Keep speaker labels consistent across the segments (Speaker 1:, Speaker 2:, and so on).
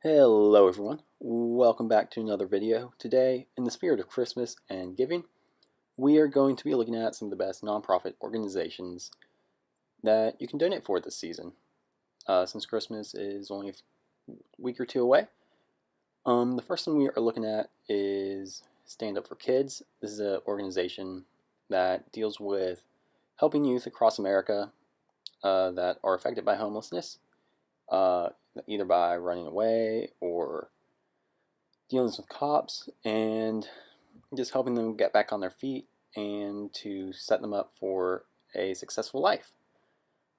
Speaker 1: Hello everyone, welcome back to another video. Today, in the spirit of Christmas and giving, we are going to be looking at some of the best nonprofit organizations that you can donate for this season. Since Christmas is only a week or two away, the first one we are looking at is Stand Up for Kids. This is an organization that deals with helping youth across America that are affected by homelessness, either by running away or dealing with cops, and just helping them get back on their feet and to set them up for a successful life.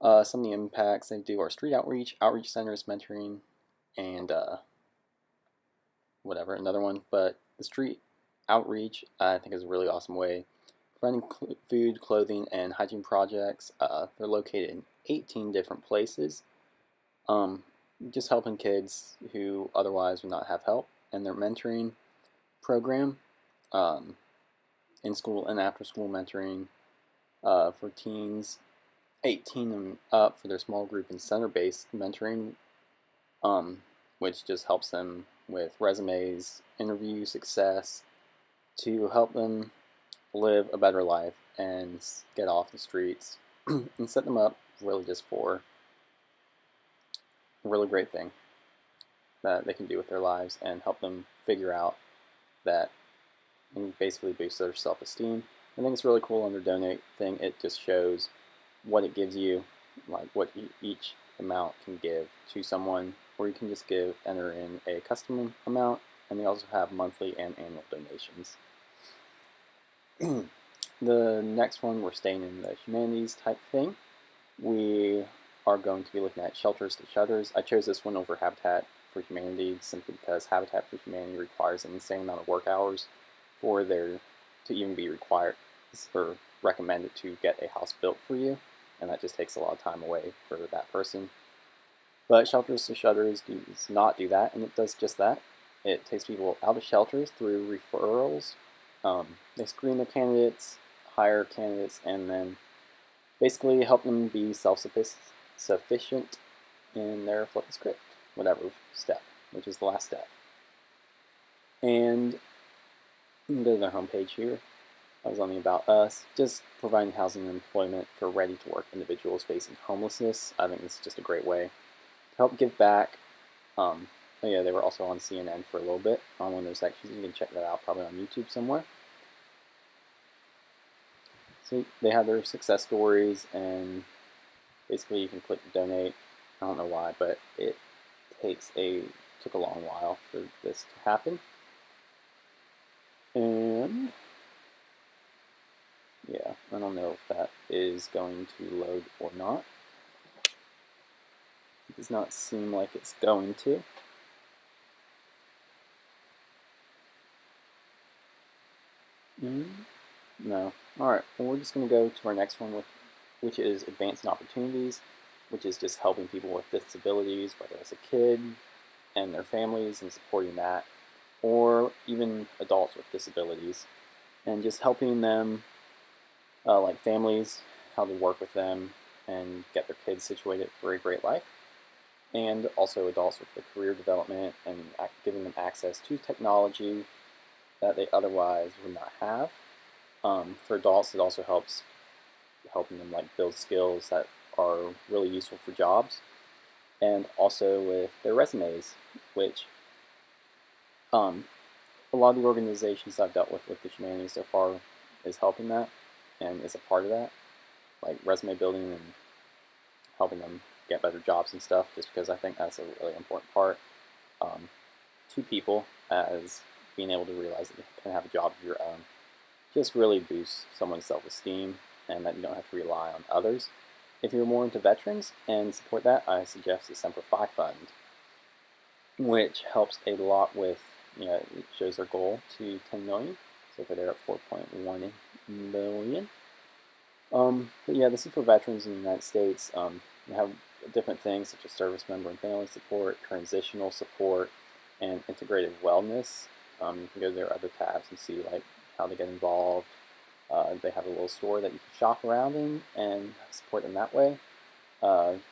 Speaker 1: Some of the impacts they do are street outreach centers, mentoring, and another one. But the street outreach, I think, is a really awesome way. Running food, clothing, and hygiene projects. They're located in 18 different places. Just helping kids who otherwise would not have help, and their mentoring program, in school and after school mentoring for teens 18 and up, for their small group and center-based mentoring, which just helps them with resumes, interview success, to help them live a better life and get off the streets and set them up really just for a really great thing that they can do with their lives and help them figure out that, and basically boost their self-esteem. I think it's really cool on their donate thing. It just shows what it gives you, like what each amount can give to someone, or you can just enter in a custom amount, and they also have monthly and annual donations. The next one, we're staying in the humanities type thing. We are going to be looking at Shelters to Shutters. I chose this one over Habitat for Humanity simply because Habitat for Humanity requires an insane amount of work hours for there to even be required or recommended to get a house built for you, and that just takes a lot of time away for that person. But Shelters to Shutters does not do that, and it does just that. It takes people out of shelters through referrals. They screen their candidates, hire candidates, and then basically help them be self-sufficient in their flip script, whatever step, which is the last step. And you can go to their homepage here. I was on the About Us, just providing housing and employment for ready-to-work individuals facing homelessness. I think this is just a great way to help give back. Oh yeah, they were also on CNN for a little bit on one of their sections. You can check that out probably on YouTube somewhere. So they have their success stories, and basically you can click donate. I don't know why, but it took a long while for this to happen. And yeah, I don't know if that is going to load or not. It does not seem like it's going to. No. Alright, well, we're just going to go to our next one, which is Advancing Opportunities, which is just helping people with disabilities, whether it's a kid and their families and supporting that, or even adults with disabilities, and just helping them, like families, how to work with them and get their kids situated for a great life, and also adults with the career development and giving them access to technology that they otherwise would not have. For adults, it also helps helping them like build skills that are really useful for jobs, and also with their resumes, which a lot of the organizations I've dealt with the humanities so far is helping that and is a part of that, like resume building and helping them get better jobs and stuff, just because I think that's a really important part to people, as being able to realize that you can have a job of your own just really boosts someone's self-esteem, and that you don't have to rely on others. If you're more into veterans and support that, I suggest the Semper Fi Fund, which helps a lot with, it shows their goal to 10 million, so if they're at 4.1 million. But yeah, this is for veterans in the United States. You have different things such as service member and family support, transitional support, and integrated wellness. You can go to their other tabs and see like how they get involved. They have a little store that you can shop around in and support them that way.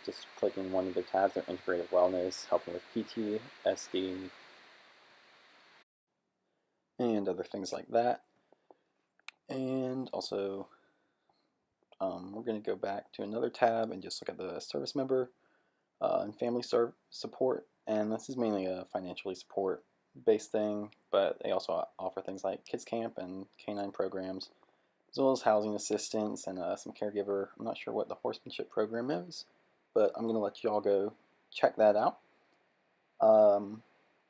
Speaker 1: Just clicking one of the tabs are integrative wellness, helping with PTSD, and other things like that. And also, we're going to go back to another tab and just look at the service member and family support. And this is mainly a financially support based thing, but they also offer things like kids camp and canine programs, as well as housing assistance and some caregiver. I'm not sure what the horsemanship program is, but I'm going to let you all go check that out.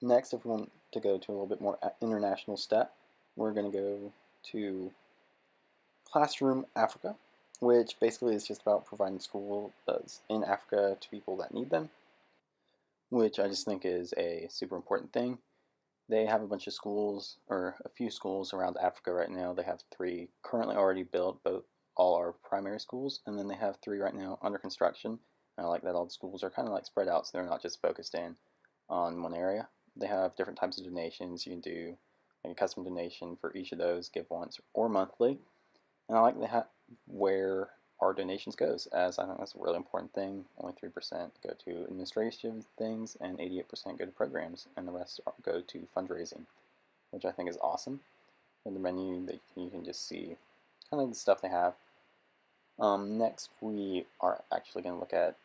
Speaker 1: Next, if we want to go to a little bit more international step, we're going to go to Classroom Africa, which basically is just about providing schools in Africa to people that need them, which I just think is a super important thing. They have a bunch of schools, or a few schools around Africa right now. They have 3 currently already built, both all are primary schools, and then they have 3 right now under construction. And I like that all the schools are kind of like spread out, so they're not just focused in on one area. They have different types of donations. You can do like a custom donation for each of those, give once or monthly. And I like that where our donations goes, as I think that's a really important thing. Only 3% go to administrative things, and 88% go to programs, and the rest go to fundraising, which I think is awesome. In the menu, you can just see kind of the stuff they have. Next, we are actually going to look at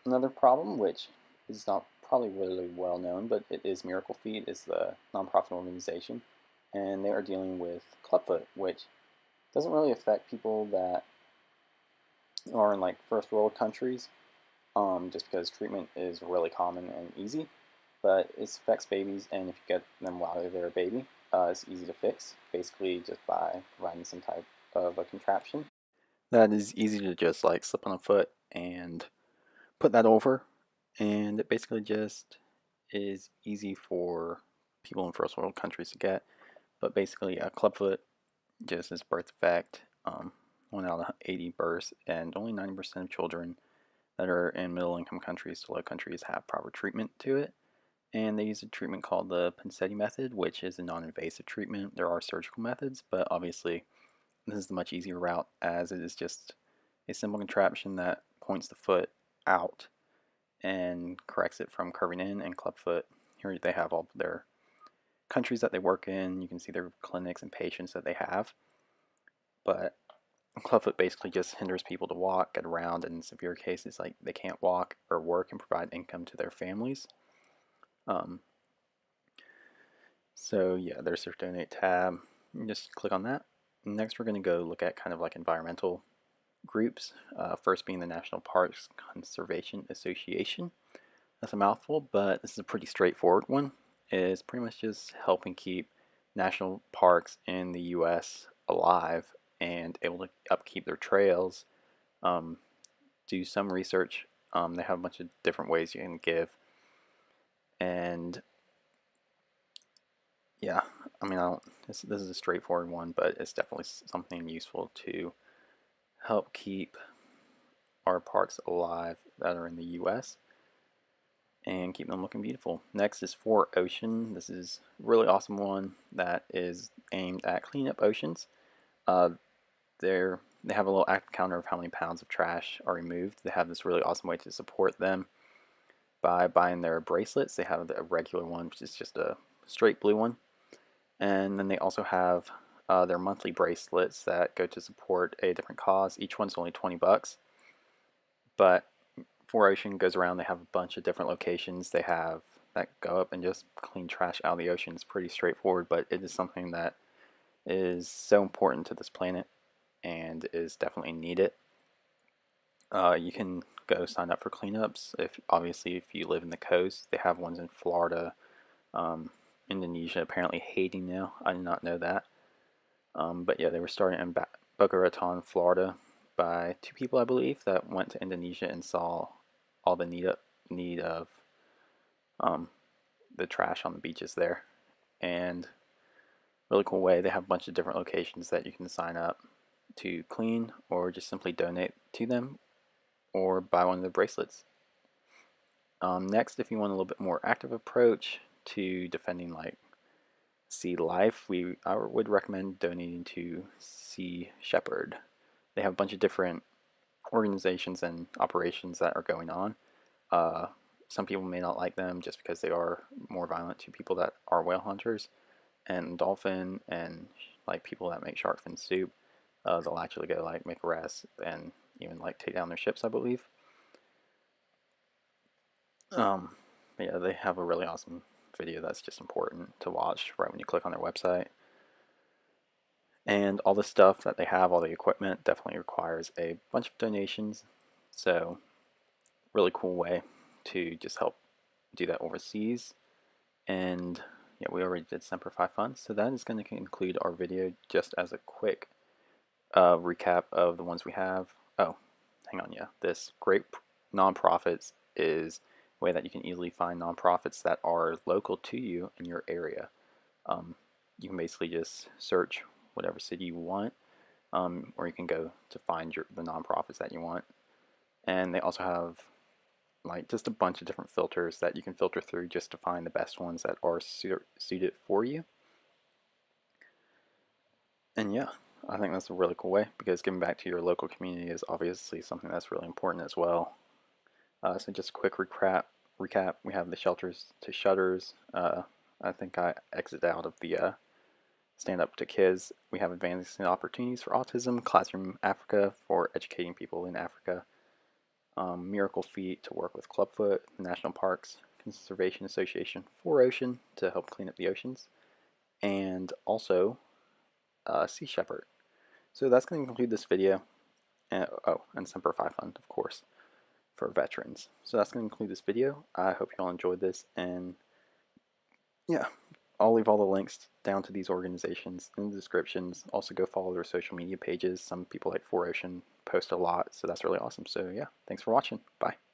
Speaker 1: another problem, which is not probably really well known, but it is Miracle Feed, is the nonprofit organization, and they are dealing with clubfoot, which doesn't really affect people that are in like first world countries, just because treatment is really common and easy. But it affects babies, and if you get them while they're a baby, it's easy to fix, basically just by providing some type of a contraption that is easy to just like slip on a foot and put that over, and it basically just is easy for people in first world countries to get. But basically, a clubfoot just is birth defect, 1 out of 80 births, and only 90% of children that are in middle income countries to low countries have proper treatment to it. And they use a treatment called the Pincetti method, which is a non invasive treatment. There are surgical methods, but obviously, this is the much easier route, as it is just a simple contraption that points the foot out and corrects it from curving in. And clubfoot, here they have all their countries that they work in. You can see their clinics and patients that they have. But clubfoot basically just hinders people to walk, get around, and in severe cases, like they can't walk or work and provide income to their families. So yeah, there's their donate tab. You just click on that. Next, we're going to go look at kind of like environmental groups. First being the National Parks Conservation Association. That's a mouthful, but this is a pretty straightforward one. It's pretty much just helping keep national parks in the U.S. alive and able to upkeep their trails. Do some research. They have a bunch of different ways you can give, and yeah, I mean, I don't. This is a straightforward one, but it's definitely something useful to help keep our parks alive that are in the U.S. and keep them looking beautiful. Next is 4Ocean. This is a really awesome one that is aimed at cleaning up oceans. They have a little active counter of how many pounds of trash are removed. They have this really awesome way to support them by buying their bracelets. They have a regular one, which is just a straight blue one. And then they also have their monthly bracelets that go to support a different cause. Each one's only 20 bucks. But 4Ocean goes around, they have a bunch of different locations they have that go up and just clean trash out of the ocean. It's pretty straightforward, but it is something that is so important to this planet and is definitely needed. You can go sign up for cleanups. Obviously if you live in the coast, they have ones in Florida, Indonesia, apparently Haiti now. I did not know that. But yeah, they were started in Boca Raton, Florida, by 2 people, I believe, that went to Indonesia and saw all the need of the trash on the beaches there. And really cool way. They have a bunch of different locations that you can sign up to clean, or just simply donate to them, or buy one of the bracelets. Next, if you want a little bit more active approach to defending like sea life, I would recommend donating to Sea Shepherd. They have a bunch of different organizations and operations that are going on. Uh, some people may not like them just because they are more violent to people that are whale hunters and dolphin and like people that make shark fin soup. They'll actually go like make arrests and even like take down their ships, I believe. Um, yeah, they have a really awesome video that's just important to watch right when you click on their website. And all the stuff that they have, all the equipment, definitely requires a bunch of donations. So, really cool way to just help do that overseas. And yeah, we already did Semper Fi funds, so that is going to conclude our video just as a quick recap of the ones we have. Oh, hang on, yeah. This Great Nonprofits is a way that you can easily find nonprofits that are local to you in your area. You can basically just search whatever city you want, or you can go to find the nonprofits that you want. And they also have like just a bunch of different filters that you can filter through just to find the best ones that are suited for you. And yeah, I think that's a really cool way because giving back to your local community is obviously something that's really important as well. So just a quick recap. We have the shelters to shutters. I think I exited out of the Stand Up to Kids. We have Advancing Opportunities for Autism, Classroom Africa for educating people in Africa. Miracle Feet to work with Clubfoot, the National Parks Conservation Association for Ocean to help clean up the oceans, and also Sea Shepherd. So that's going to conclude this video. And Semper Fi Fund, of course, for veterans. So that's going to conclude this video. I hope you all enjoyed this, and yeah, I'll leave all the links down to these organizations in the descriptions. Also go follow their social media pages. Some people like 4Ocean post a lot, so that's really awesome. So yeah, thanks for watching. Bye.